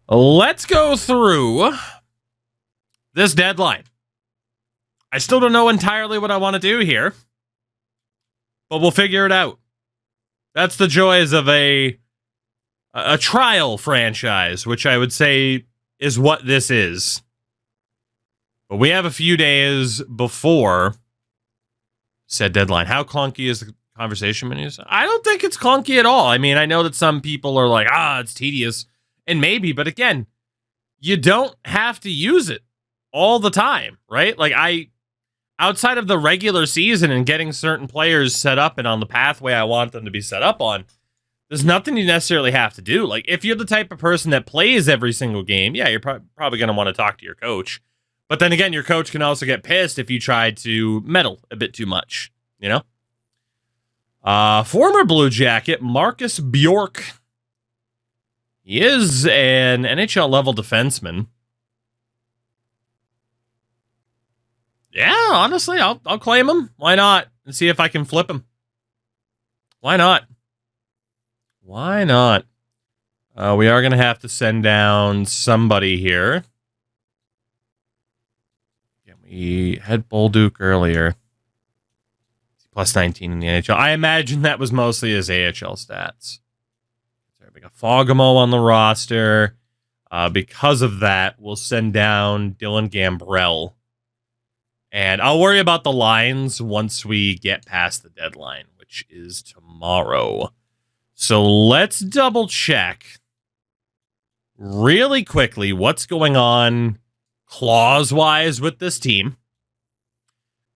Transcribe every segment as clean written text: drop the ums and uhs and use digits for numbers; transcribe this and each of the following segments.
Let's go through this deadline. I still don't know entirely what I want to do here, but we'll figure it out. That's the joys of a trial franchise, which I would say is what this is. But we have a few days before said deadline. How clunky is the conversation menus? I don't think it's clunky at all. I mean, I know that some people are like, it's tedious. And maybe, but again, you don't have to use it all the time, right? Like outside of the regular season and getting certain players set up and on the pathway I want them to be set up on, there's nothing you necessarily have to do. Like if you're the type of person that plays every single game, yeah, you're probably going to want to talk to your coach. But then again, your coach can also get pissed if you try to meddle a bit too much, you know? Former Blue Jacket, Marcus Bjork. He is an NHL level defenseman. Yeah, honestly, I'll claim him. Why not? And see if I can flip him. Why not? Why not? We are going to have to send down somebody here. Yeah, we had Bolduc earlier. Plus 19 in the NHL. I imagine that was mostly his AHL stats. We got Fogamo on the roster. Because of that, we'll send down Dylan Gambrell. And I'll worry about the lines once we get past the deadline, which is tomorrow. So let's double check really quickly what's going on clause-wise with this team.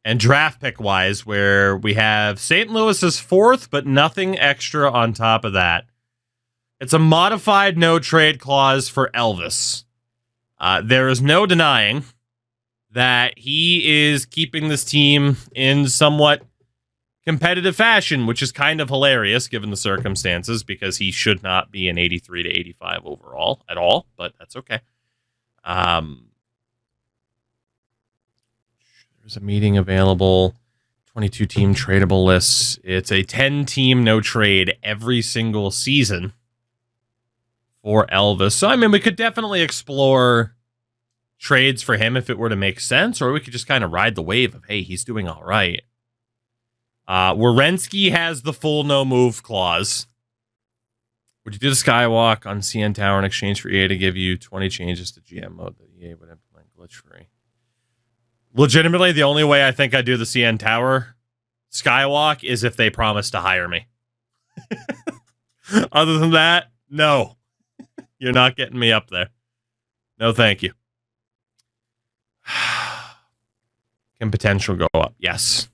And draft pick-wise, where we have St. Louis's fourth, but nothing extra on top of that. It's a modified no-trade clause for Elvis. There is no denying that he is keeping this team in somewhat competitive fashion, which is kind of hilarious given the circumstances, because he should not be an 83 to 85 overall at all, but that's okay. There's a meeting available, 22-team tradable lists. It's a 10-team no-trade every single season for Elvis. So, I mean, we could definitely explore trades for him if it were to make sense, or we could just kind of ride the wave of, hey, he's doing all right. Werenski has the full no-move clause. Would you do the Skywalk on CN Tower in exchange for EA to give you 20 changes to GM mode that EA would implement glitch-free? Legitimately, the only way I think I'd do the CN Tower Skywalk is if they promise to hire me. Other than that, no. You're not getting me up there. No, thank you. Can potential go up? Yes.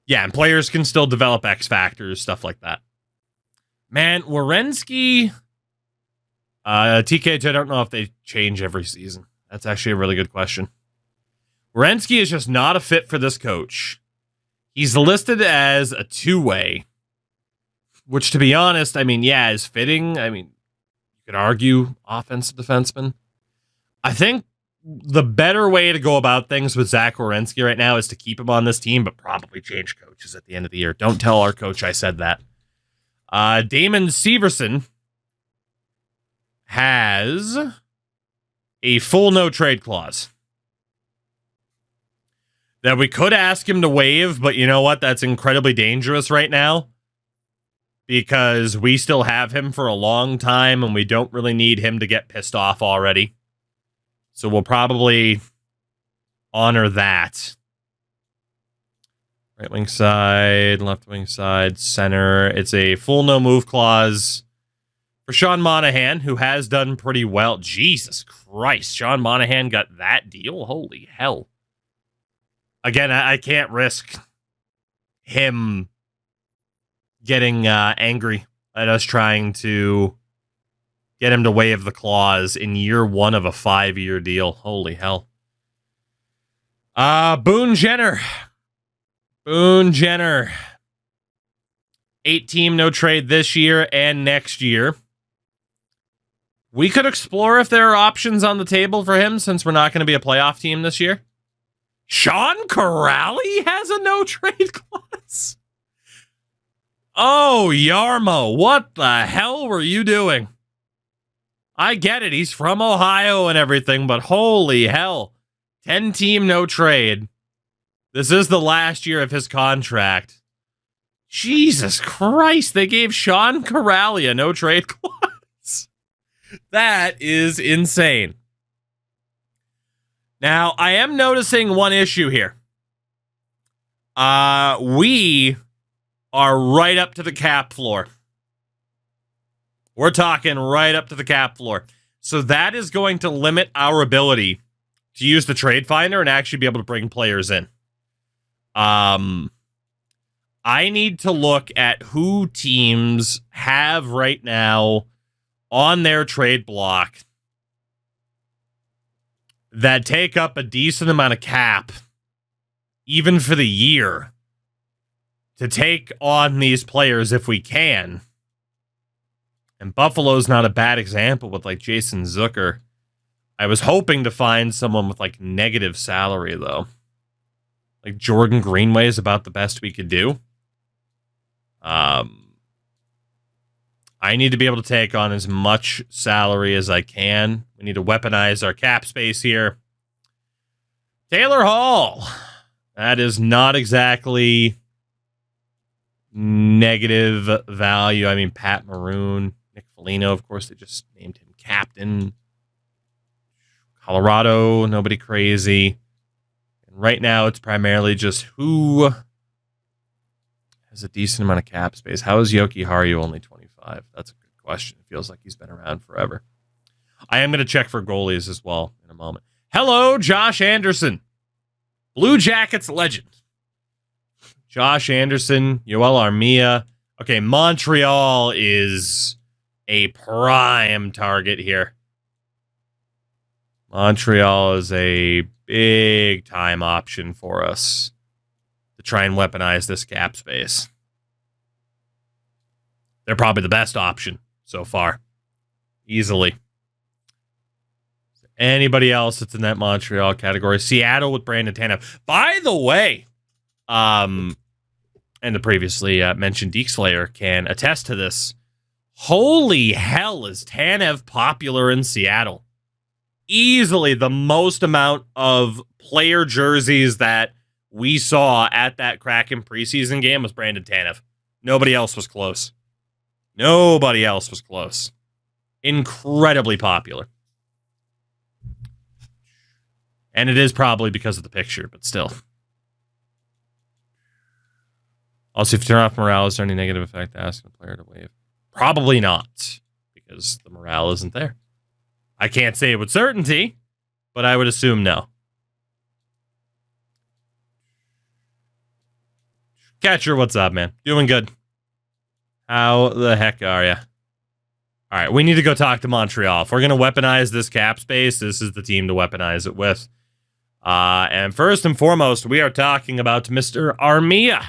Yeah, and players can still develop X factors, stuff like that. Man, Werenski, TKH, I don't know if they change every season. That's actually a really good question. Werenski is just not a fit for this coach. He's listed as a two-way, which, to be honest, I mean, yeah, is fitting. I mean, you could argue offensive defenseman. I think the better way to go about things with Zach Werenski right now is to keep him on this team, but probably change coaches at the end of the year. Don't tell our coach I said that. Damon Severson has a full no-trade clause that we could ask him to waive, but you know what? That's incredibly dangerous right now because we still have him for a long time and we don't really need him to get pissed off already. So we'll probably honor that. Right wing side, left wing side, center. It's a full no move clause for Sean Monahan, who has done pretty well. Jesus Christ, Sean Monahan got that deal? Holy hell. Again, I can't risk him getting angry at us trying to get him to waive the clause in year one of a 5-year deal. Holy hell. Boone Jenner. 8-team no trade this year and next year. We could explore if there are options on the table for him since we're not going to be a playoff team this year. Sean Corrali has a no trade clause. Oh, Yarmo, what the hell were you doing? I get it. He's from Ohio and everything, but holy hell. 10-team no trade. This is the last year of his contract. Jesus Christ. They gave Sean Kuraly a no trade clause. That is insane. Now, I am noticing one issue here. We are right up to the cap floor. We're talking right up to the cap floor. So that is going to limit our ability to use the trade finder and actually be able to bring players in. I need to look at who teams have right now on their trade block that take up a decent amount of cap, even for the year, to take on these players if we can. And Buffalo's not a bad example with like Jason Zucker. I was hoping to find someone with like negative salary though. Like Jordan Greenway is about the best we could do. I need to be able to take on as much salary as I can. We need to weaponize our cap space here. Taylor Hall. That is not exactly negative value. I mean, Pat Maroon, Nick Foligno, of course, they just named him captain. Colorado, nobody crazy. And right now, it's primarily just who has a decent amount of cap space. How is Yoki Haru only 25? That's a good question. It feels like he's been around forever. I am going to check for goalies as well in a moment. Hello, Josh Anderson. Blue Jackets legend. Josh Anderson, Yoel Armia. Okay, Montreal is a prime target here. Montreal is a big time option for us to try and weaponize this cap space. They're probably the best option so far. Easily. Anybody else that's in that Montreal category? Seattle with Brandon Tanev. By the way, and the previously mentioned Deke Slayer can attest to this. Holy hell, is Tanev popular in Seattle? Easily the most amount of player jerseys that we saw at that Kraken preseason game was Brandon Tanev. Nobody else was close. Nobody else was close. Incredibly popular. And it is probably because of the picture, but still. Also, if you turn off morale, is there any negative effect to asking a player to waive? Probably not, because the morale isn't there. I can't say it with certainty, but I would assume no. Catcher, what's up, man? Doing good. How the heck are you? All right, we need to go talk to Montreal. If we're going to weaponize this cap space, this is the team to weaponize it with. And first and foremost, we are talking about Mr. Armia.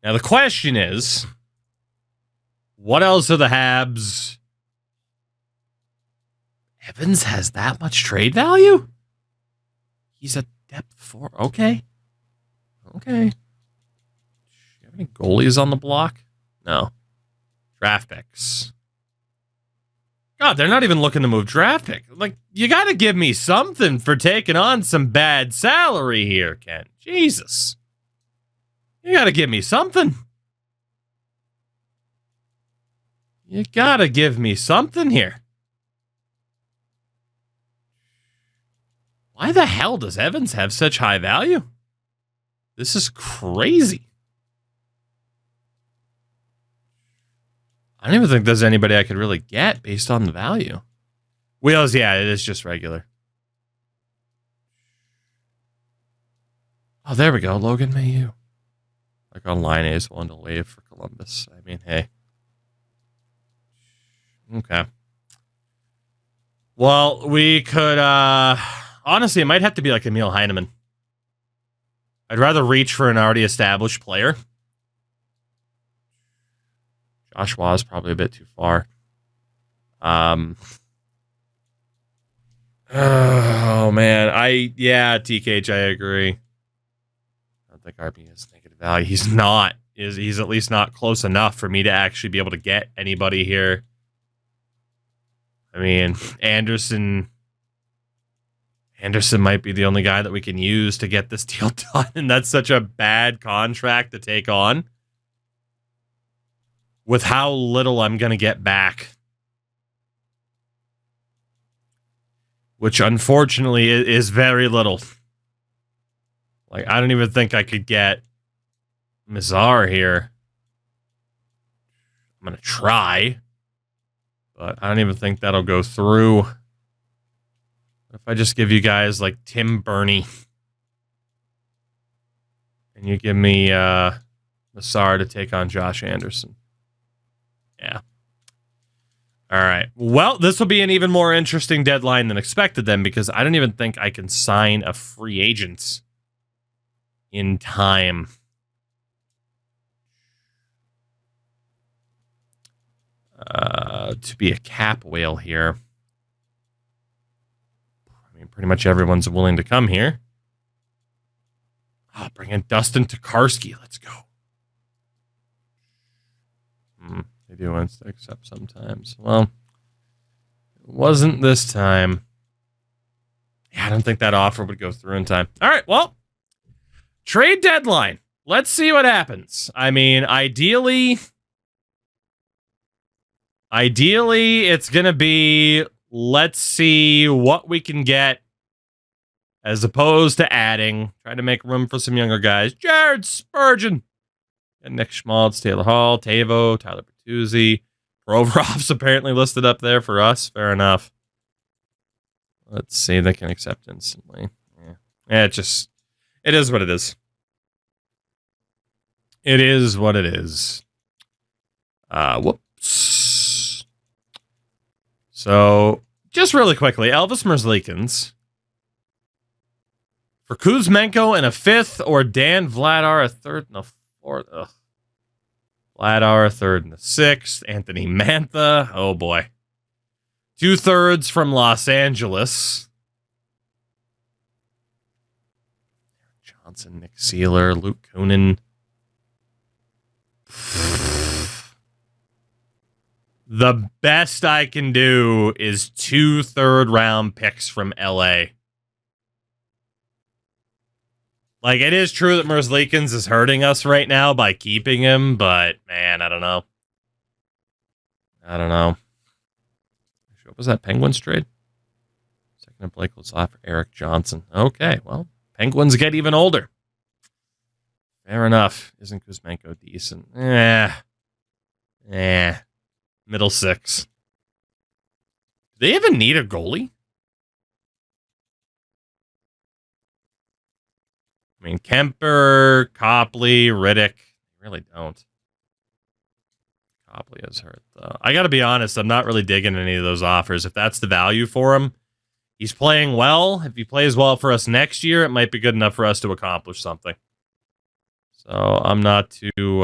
Now, the question is, what else are the Habs? Evans has that much trade value? He's a depth 4. Okay. Okay. Do you have any goalies on the block? No. Draft picks. God, they're not even looking to move draft pick. Like, you got to give me something for taking on some bad salary here, Ken. Jesus. You got to give me something. You got to give me something here. Why the hell does Evans have such high value? This is crazy. I don't even think there's anybody I could really get based on the value. Wheels, yeah, it is just regular. Oh, there we go. Logan Mayu. Like on line A is willing to waive for Columbus. I mean, hey. Okay. Well, we could, honestly, it might have to be like Emil Heineman. I'd rather reach for an already established player. Joshua is probably a bit too far. Oh, man. TKH, I agree. I don't think RP has negative value. He's not. He's at least not close enough for me to actually be able to get anybody here I mean, Anderson might be the only guy that we can use to get this deal done, and that's such a bad contract to take on with how little I'm going to get back. Which, unfortunately, is very little. Like, I don't even think I could get Mazar here. I'm going to try, but I don't even think that'll go through. If I just give you guys, like, Tim Burney, and you give me Mazar to take on Josh Anderson. Yeah. All right. Well, this will be an even more interesting deadline than expected then, because I don't even think I can sign a free agent in time. To be a cap whale here. I mean, pretty much everyone's willing to come here. Oh, bring in Dustin Tokarski. Let's go. They do want to accept sometimes. Well, it wasn't this time. Yeah, I don't think that offer would go through in time. All right, well, trade deadline. Let's see what happens. I mean, ideally, it's going to be, let's see what we can get as opposed to adding. Try to make room for some younger guys. Jared Spurgeon. And Nick Schmaltz, Taylor Hall, Tavo, Tyler Bertuzzi. Provorov's apparently listed up there for us. Fair enough. Let's see. They can accept instantly. Yeah, it is what it is. It is what it is. Whoops. So, just really quickly, Elvis Merzlikins for Kuzmenko in a 5th, or Dan Vladar a 3rd and a 4th. Ugh. Vladar a 3rd and a 6th. Anthony Mantha. Oh boy. 2/3 from Los Angeles. Johnson, Nick Seeler, Luke Kunin. The best I can do is 2 third-round picks from LA. Like, it is true that Merzlikins is hurting us right now by keeping him, but, man, I don't know. What was that Penguins trade? Second and Blake was off for Eric Johnson. Okay, well, Penguins get even older. Fair enough. Isn't Kuzmenko decent? Middle 6. Do they even need a goalie? I mean, Kemper, Copley, Riddick. Really don't. Copley is hurt, though. I got to be honest, I'm not really digging any of those offers. If that's the value for him, he's playing well. If he plays well for us next year, it might be good enough for us to accomplish something. So I'm not too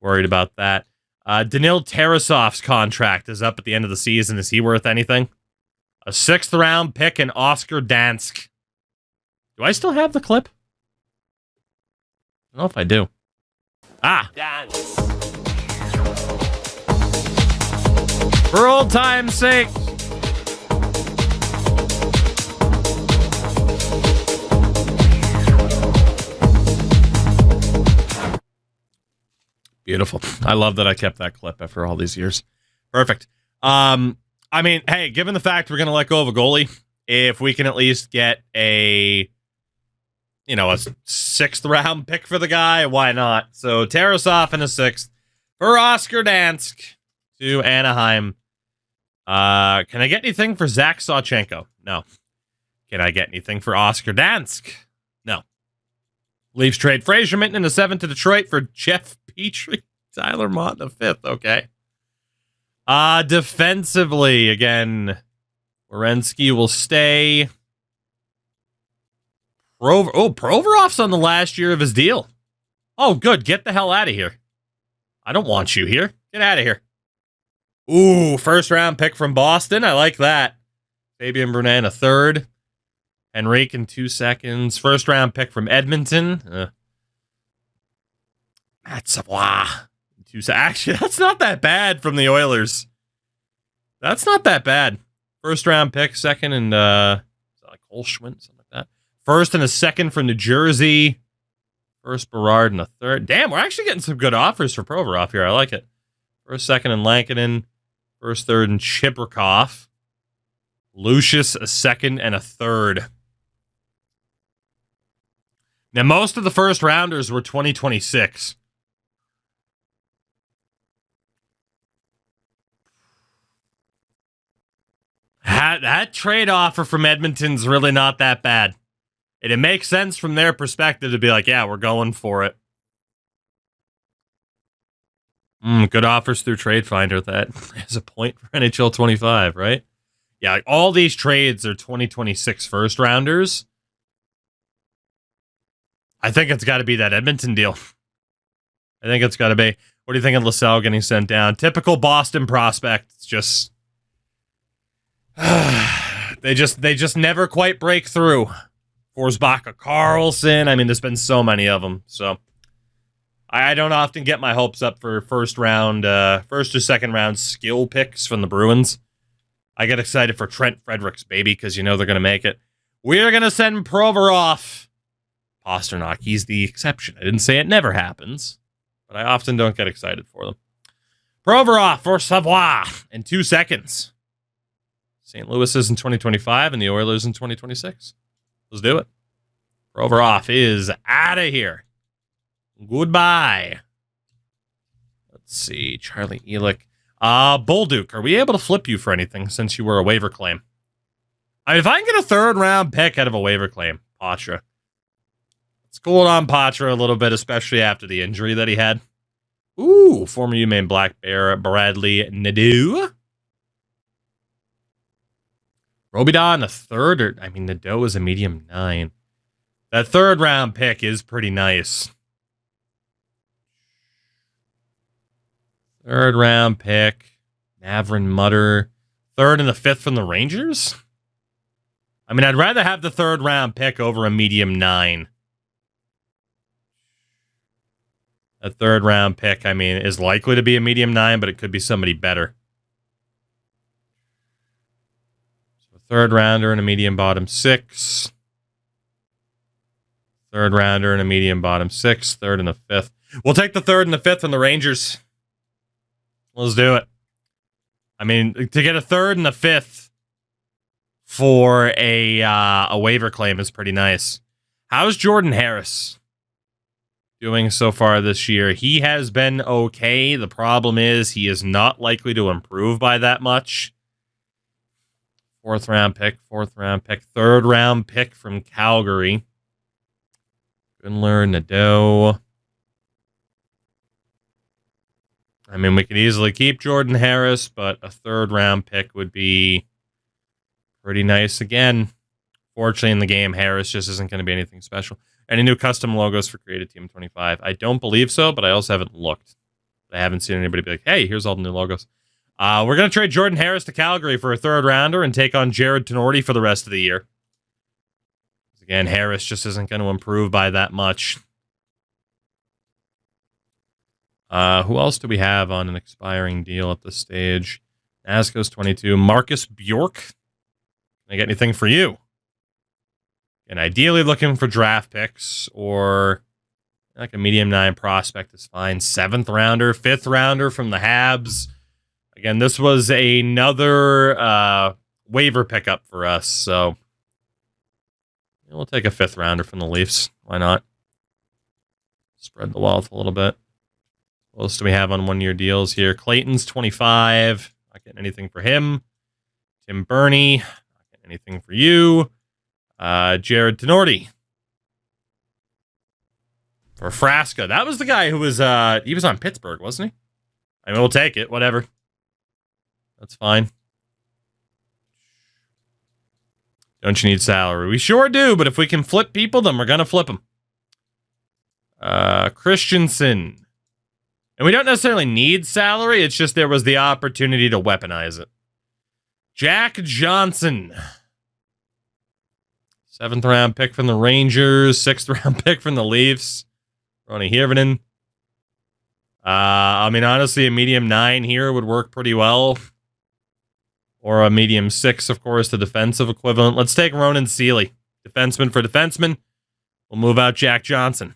worried about that. Danil Tarasov's contract is up at the end of the season. Is he worth anything? A 6th-round pick in Oscar Dansk. Do I still have the clip? I don't know if I do. Dance. For old time's sake. Beautiful. I love that I kept that clip after all these years. Perfect. I mean, hey, given the fact we're going to let go of a goalie, if we can at least get a 6th-round pick for the guy, why not? So Tarasov in a 6th for Oscar Dansk to Anaheim. Can I get anything for Zach Sawchenko? No. Can I get anything for Oscar Dansk? No. Leafs trade Fraser Minton in a 7th to Detroit for Jeff Petrie. Tyler Mott in a 5th. Okay. Defensively, again, Werenski will stay. Provorov's on the last year of his deal. Oh, good. Get the hell out of here. I don't want you here. Get out of here. Ooh, 1st-round pick from Boston. I like that. Fabian Brunet in a 3rd. Henrique in 2 seconds. 1st-round pick from Edmonton. Matt Savoie. Actually, that's not that bad from the Oilers. That's not that bad. First round pick, second, and like Holschmidt, something like that. First and a second for New Jersey. First Berard and a third. Damn, we're actually getting some good offers for Provorov here. I like it. First, second, and Lankinen. First, third, and Chibrikov. Lucius, a second, and a third. Now, most of the first rounders were 2026. That trade offer from Edmonton's really not that bad. And it makes sense from their perspective to be like, yeah, we're going for it. Good offers through Trade Finder. That is a point for NHL 25, right? Yeah, like all these trades are 2026 first rounders. I think it's got to be that Edmonton deal. I think it's got to be. What do you think of LaSalle getting sent down? Typical Boston prospect. It's just they just never quite break through. Forsbacka, Carlson. I mean, there's been so many of them. So I don't often get my hopes up for first or second round skill picks from the Bruins. I get excited for Trent Fredericks, baby, because you know they're going to make it. We're going to send Provorov. Pasternak, he's the exception. I didn't say it never happens, but I often don't get excited for them. Provorov for Savoie in 2 seconds. St. Louis is in 2025 and the Oilers in 2026. Let's do it. Provorov is out of here. Goodbye. Let's see. Charlie Elick. Bolduc, are we able to flip you for anything since you were a waiver claim? I mean, if I can get a third round pick out of a waiver claim, Patra. Let's cool on Patra a little bit, especially after the injury that he had. Ooh, former UMaine Black Bear, Bradley Nadeau. Robidas a third, Nadeau is a medium 9. That third round pick is pretty nice. Third round pick, Navrin Mutter. Third and the fifth from the Rangers? I mean, I'd rather have the third round pick over a medium 9. A third round pick, is likely to be a medium 9, but it could be somebody better. So third rounder and a medium bottom 6. Third rounder and a medium bottom 6. Third and a fifth. We'll take the third and the fifth from the Rangers. Let's do it. To get a third and a fifth for a waiver claim is pretty nice. How's Jordan Harris doing so far this year? He has been okay. The problem is he is not likely to improve by that much. Fourth round pick, third round pick from Calgary. Gunler, Nadeau. We could easily keep Jordan Harris, but a third round pick would be pretty nice again. Fortunately, in the game, Harris just isn't going to be anything special. Any new custom logos for Creative Team 25? I don't believe so, but I also haven't looked. I haven't seen anybody be like, hey, here's all the new logos. We're going to trade Jordan Harris to Calgary for a third rounder and take on Jared Tenorti for the rest of the year. Again, Harris just isn't going to improve by that much. Who else do we have on an expiring deal at this stage? Nasco's 22. Marcus Bjork. Can I get anything for you? And ideally looking for draft picks or like a medium 9 prospect is fine. 7th rounder, 5th rounder from the Habs. Again, this was another waiver pickup for us, so we'll take a 5th rounder from the Leafs. Why not? Spread the wealth a little bit. What else do we have on 1-year deals here? Clayton's 25. Not getting anything for him. Tim Burney. Not getting anything for you. Jared Tenorti. For Frasca. That was the guy who was, he was on Pittsburgh, wasn't he? We'll take it. Whatever. That's fine. Don't you need salary? We sure do, but if we can flip people, then we're going to flip them. Christensen. And we don't necessarily need salary. It's just there was the opportunity to weaponize it. Jack Johnson. 7th round pick from the Rangers. 6th round pick from the Leafs. Ronnie Hirvonen. Honestly, a medium 9 here would work pretty well. Or a medium 6, of course, the defensive equivalent. Let's take Ronan Seeley. Defenseman for defenseman. We'll move out Jack Johnson.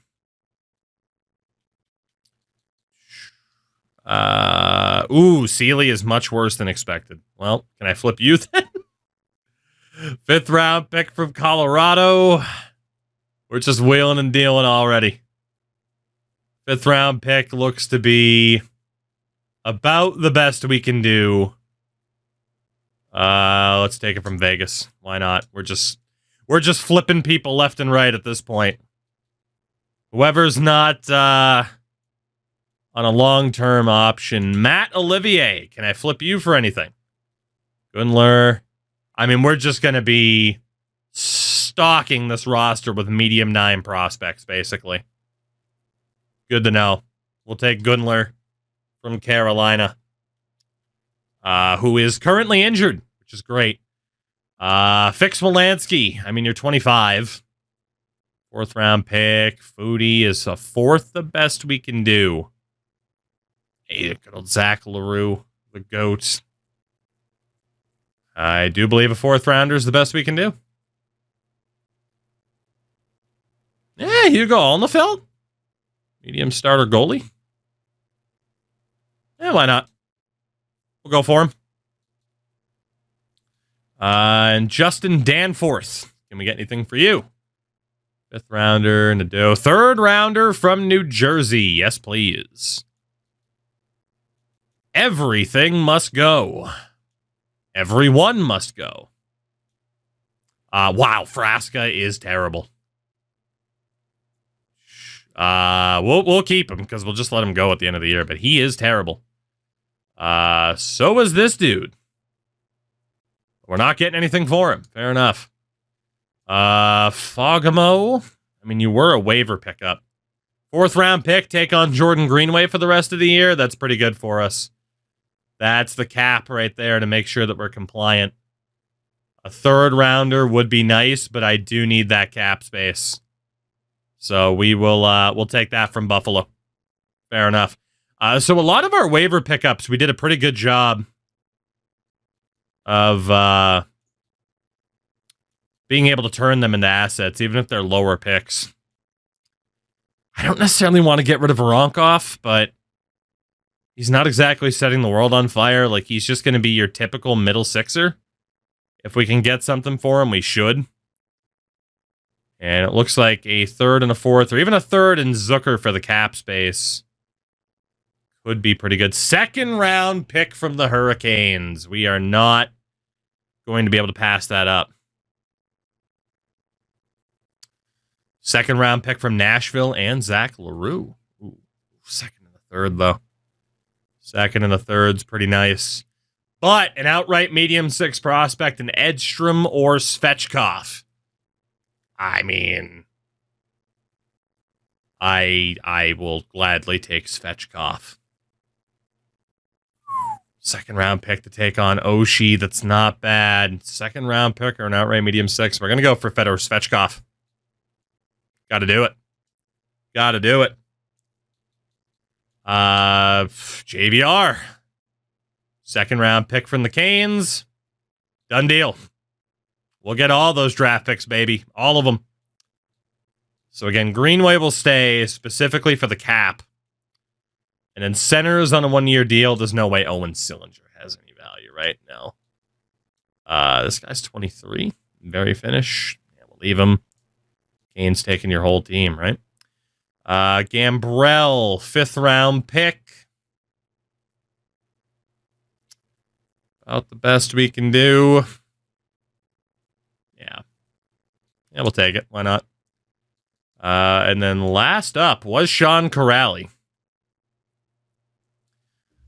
Seeley is much worse than expected. Well, can I flip you then? 5th round pick from Colorado. We're just wheeling and dealing already. 5th round pick looks to be about the best we can do. Let's take it from Vegas. Why not? We're just flipping people left and right at this point. Whoever's not on a long-term option. Matt Olivier. Can I flip you for anything? Gunler. I mean, we're just going to be stocking this roster with medium 9 prospects, basically. Good to know. We'll take Gunler from Carolina, who is currently injured, which is great. Fix Wolanski. I mean, you're 25. 4th round pick. Foodie is a 4th, the best we can do. Hey, good old Zach LaRue, the GOAT. I do believe a 4th rounder is the best we can do. Yeah, Hugo Alnefeld. Medium starter goalie. Yeah, why not? We'll go for him. And Justin Danforth. Can we get anything for you? 5th rounder, Nadeau. 3rd rounder from New Jersey. Yes, please. Everything must go. Everyone must go. Wow, Frasca is terrible. We'll keep him because we'll just let him go at the end of the year, but he is terrible. So is this dude. We're not getting anything for him. Fair enough. Fogamo. I mean, you were a waiver pickup. 4th round pick, take on Jordan Greenway for the rest of the year. That's pretty good for us. That's the cap right there to make sure that we're compliant. A 3rd rounder would be nice, but I do need that cap space. So we'll take that from Buffalo. Fair enough. So a lot of our waiver pickups, we did a pretty good job of being able to turn them into assets, even if they're lower picks. I don't necessarily want to get rid of Voronkov, but he's not exactly setting the world on fire. Like, he's just going to be your typical middle sixer. If we can get something for him, we should. And it looks like a 3rd and a 4th, or even a 3rd and Zucker for the cap space could be pretty good. 2nd round pick from the Hurricanes. We are not going to be able to pass that up. 2nd round pick from Nashville and Zach LaRue. Ooh, 2nd and a 3rd, though. 2nd and a 3rd's pretty nice. But an outright medium 6 prospect, an Edstrom or Svechkov. I mean, I will gladly take Svechkov. 2nd round pick to take on Oshie. That's not bad. 2nd round pick or an outright medium 6. We're going to go for Fedor Svechkov. Got to do it. Got to do it. JVR. 2nd round pick from the Canes. Done deal. We'll get all those draft picks, baby. All of them. So again, Greenway will stay specifically for the cap. And then centers on a 1-year deal. There's no way Owen Sillinger has any value, right? No. This guy's 23. Very finish. Yeah, we'll leave him. Kane's taking your whole team, right? Gambrell, 5th round pick. About the best we can do. Yeah, we'll take it. Why not? And then last up was Sean Corrali.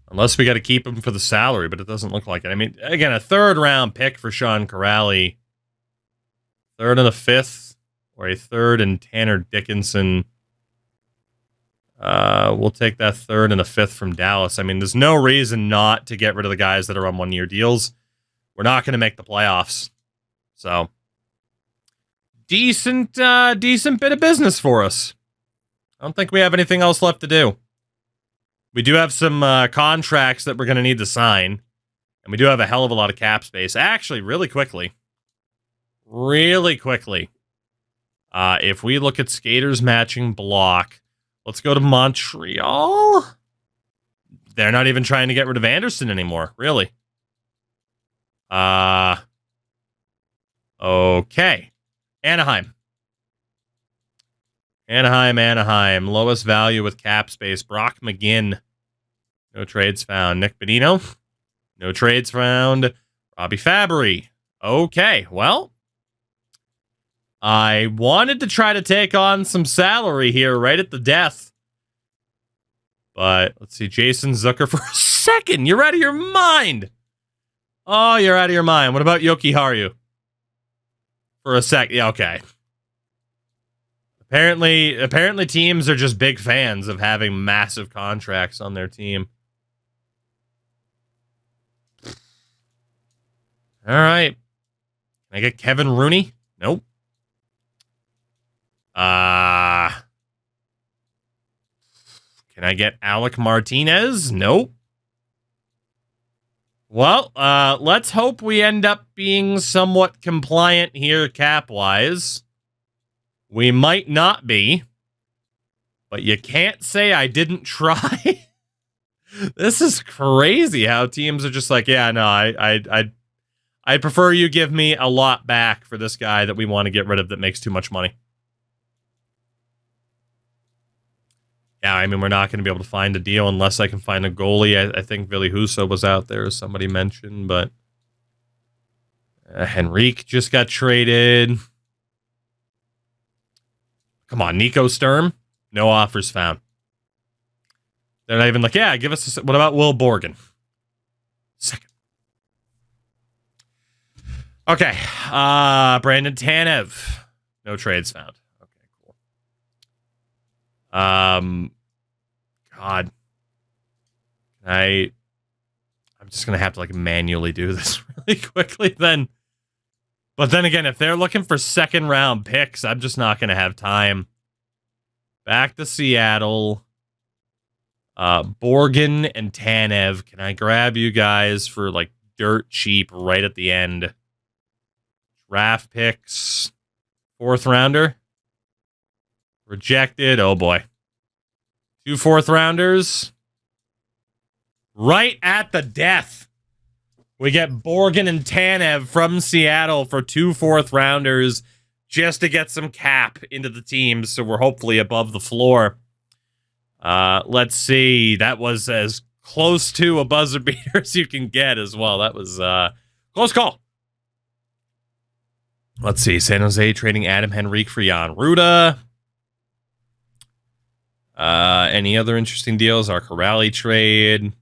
Unless we got to keep him for the salary, but it doesn't look like it. I mean, again, a 3rd round pick for Sean Corrali. 3rd and a 5th, or a 3rd and Tanner Dickinson. We'll take that 3rd and a 5th from Dallas. I mean, there's no reason not to get rid of the guys that are on 1-year deals. We're not going to make the playoffs. So, decent bit of business for us. I don't think we have anything else left to do. We do have some contracts that we're going to need to sign. And we do have a hell of a lot of cap space. Actually, really quickly. If we look at skaters matching block, let's go to Montreal. They're not even trying to get rid of Anderson anymore, really. Okay. Anaheim. Lowest value with cap space. Brock McGinn. No trades found. Nick Bonino. No trades found. Robbie Fabry. Okay, well, I wanted to try to take on some salary here right at the death. But let's see. Jason Zucker for a second. You're out of your mind. Oh, you're out of your mind. What about Yoki Haru? For a sec. Yeah, okay. Apparently teams are just big fans of having massive contracts on their team. All right. Can I get Kevin Rooney? Nope. Can I get Alec Martinez? Nope. Well, let's hope we end up being somewhat compliant here cap-wise. We might not be, but you can't say I didn't try. This is crazy how teams are just like, yeah, no, I'd prefer you give me a lot back for this guy that we want to get rid of that makes too much money. Yeah, I mean, we're not going to be able to find a deal unless I can find a goalie. I think Ville Husso was out there, as somebody mentioned, but Henrique just got traded. Come on, Nico Sturm? No offers found. They're not even like, yeah, give us what about Will Borgen? Second. Okay, Brandon Tanev. No trades found. God. I'm just going to have to like manually do this really quickly then. But then again, if they're looking for second round picks, I'm just not going to have time. Back to Seattle. Borgen and Tanev. Can I grab you guys for like dirt cheap right at the end? Draft picks. 4th rounder. Rejected. Oh, boy. 2 4th rounders. Right at the death. We get Borgen and Tanev from Seattle for 2 4th rounders just to get some cap into the team, so we're hopefully above the floor. Let's see. That was as close to a buzzer beater as you can get as well. That was close call. Let's see. San Jose trading Adam Henrique for Jan Ruda. Any other interesting deals? Our Corrali trade.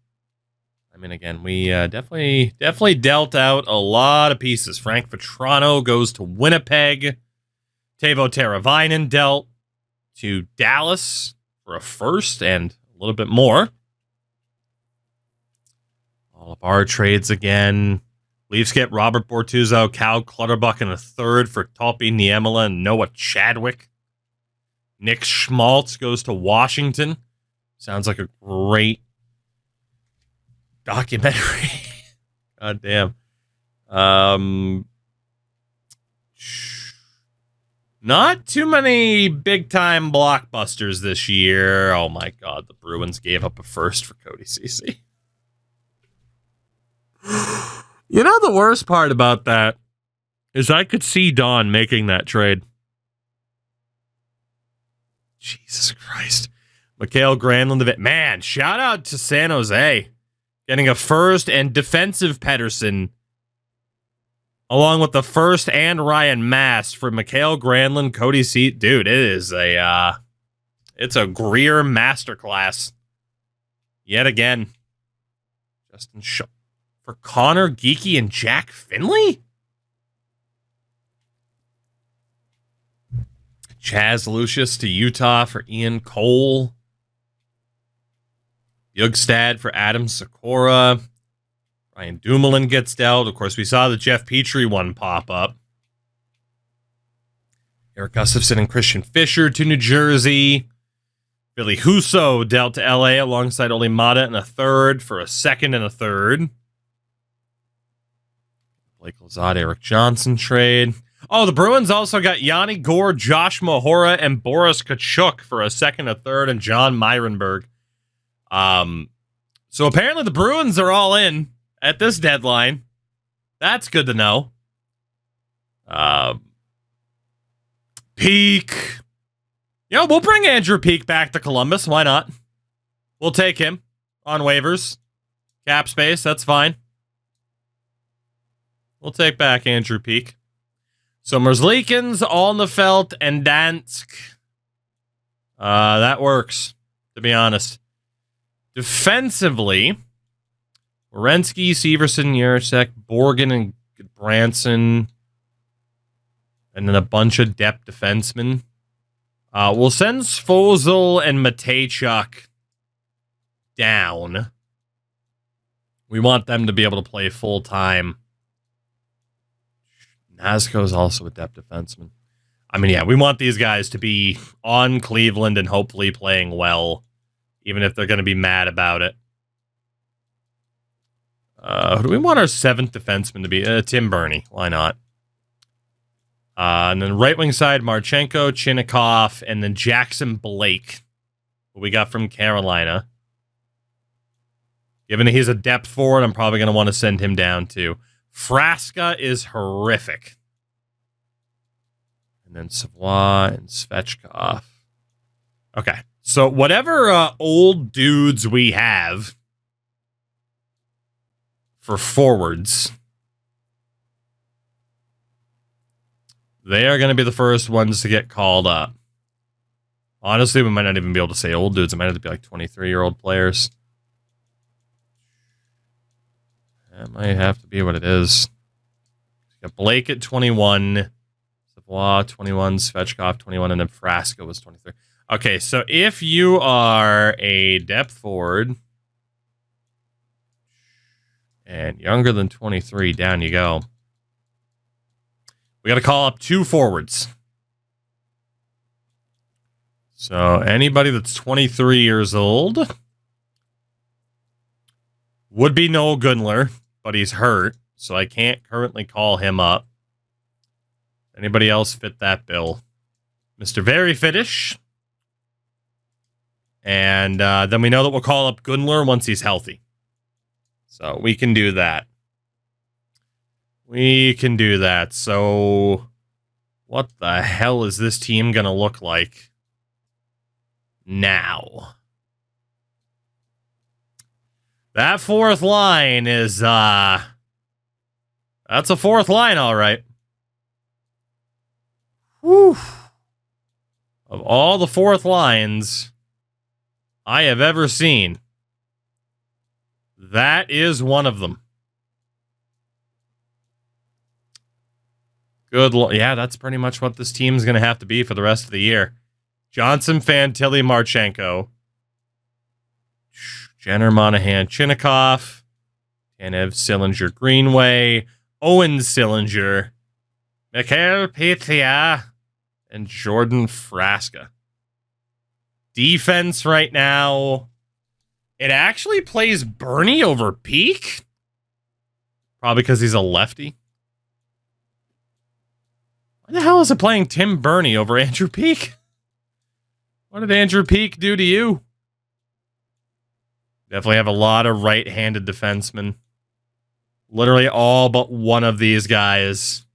I mean, again, we definitely dealt out a lot of pieces. Frank Vetrano goes to Winnipeg. Teuvo Teravainen dealt to Dallas for a first and a little bit more. All of our trades again. Leafs get Robert Bortuzzo, Cal Clutterbuck in a 3rd for Topi Niemela and Noah Chadwick. Nick Schmaltz goes to Washington. Sounds like a great documentary. God damn. Not too many big-time blockbusters this year. Oh, my God. The Bruins gave up a first for Cody Ceci. You know, the worst part about that is I could see Don making that trade. Jesus Christ. Mikhail Granlund. Man, shout out to San Jose. Getting a first and defensive Pettersson. Along with the first and Ryan Mast for Mikhail Granlund, Cody Ceci. Dude, it is it's a Greer masterclass. Yet again. Justin Shaw. For Connor Geeky and Jack Finley? Chaz Lucius to Utah for Ian Cole. Yugstad for Adam Sikora. Ryan Dumoulin gets dealt. Of course, we saw the Jeff Petrie one pop up. Eric Gustafson and Christian Fisher to New Jersey. Ville Husso dealt to LA alongside Oli Mata in a 3rd for a 2nd and a 3rd. Blake Lizotte, Eric Johnson trade. Oh, the Bruins also got Yanni Gourde, Josh Mahora, and Boris Kachuk for a second, a third, and John Myrenberg. So apparently the Bruins are all in at this deadline. That's good to know. Peak. We'll bring Andrew Peak back to Columbus. Why not? We'll take him on waivers. Cap space, that's fine. We'll take back Andrew Peak. So Merzlikins, Alnefelt, and Dansk. That works, to be honest. Defensively, Werenski, Severson, Yarosek, Borgen, and Branson, and then a bunch of depth defensemen. We'll send Svozil and Matejchuk down. We want them to be able to play full-time. Nazco's also a depth defenseman. I mean, yeah, we want these guys to be on Cleveland and hopefully playing well, even if they're going to be mad about it. Who do we want our seventh defenseman to be? Tim Burney. Why not? And then right wing side, Marchenko, Chinnikov, and then Jackson Blake, who we got from Carolina. Given that he's a depth forward, I'm probably going to want to send him down too. Frasca is horrific. And then Savoy and Svechkov. Okay. So whatever old dudes we have for forwards, they are going to be the first ones to get called up. Honestly, we might not even be able to say old dudes. It might have to be like 23-year-old players. That might have to be what it is. We got Blake at 21, Savoy 21, Svechkov 21, and then Frasca was 23. Okay, so if you are a depth forward and younger than 23, down you go. We got to call up 2 forwards. So anybody that's 23 years old would be Noel Gunler, but he's hurt, so I can't currently call him up. Anybody else fit that bill? Mr. Very Fittish. And then we know that we'll call up Gunler once he's healthy. So we can do that. We can do that. So what the hell is this team going to look like now? That fourth line is, that's a fourth line, all right. Whew. Of all the fourth lines I have ever seen, that is one of them. Good Lord. Yeah, that's pretty much what this team's going to have to be for the rest of the year. Johnson, Fantilli, Marchenko, Jenner, Monahan, Chinnikov, Tanev, Sillinger, Greenway, Owen Sillinger, Mikhail Petya, and Jordan Frasca. Defense right now, it actually plays Bernie over Peak. Probably because he's a lefty. Why the hell is it playing Tim Burney over Andrew Peak? What did Andrew Peak do to you? Definitely have a lot of right-handed defensemen. Literally all but one of these guys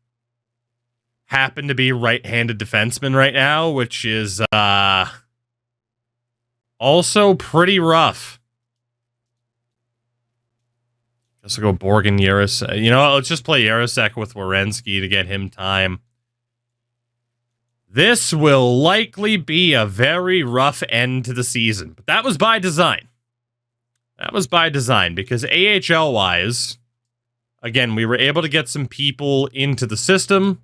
happen to be right-handed defensemen right now, which is also pretty rough. Guess we'll go Borgen, Yarosek. You know, let's just play Yarosek with Werenski to get him time. This will likely be a very rough end to the season, but that was by design. That was by design because AHL-wise, again, we were able to get some people into the system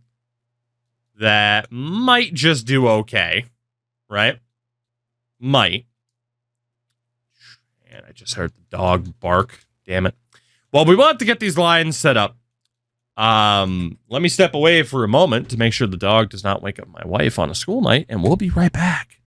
that might just do okay, right? Might. And I just heard the dog bark. Damn it. Well, we want to get these lines set up. Let me step away for a moment to make sure the dog does not wake up my wife on a school night, and we'll be right back.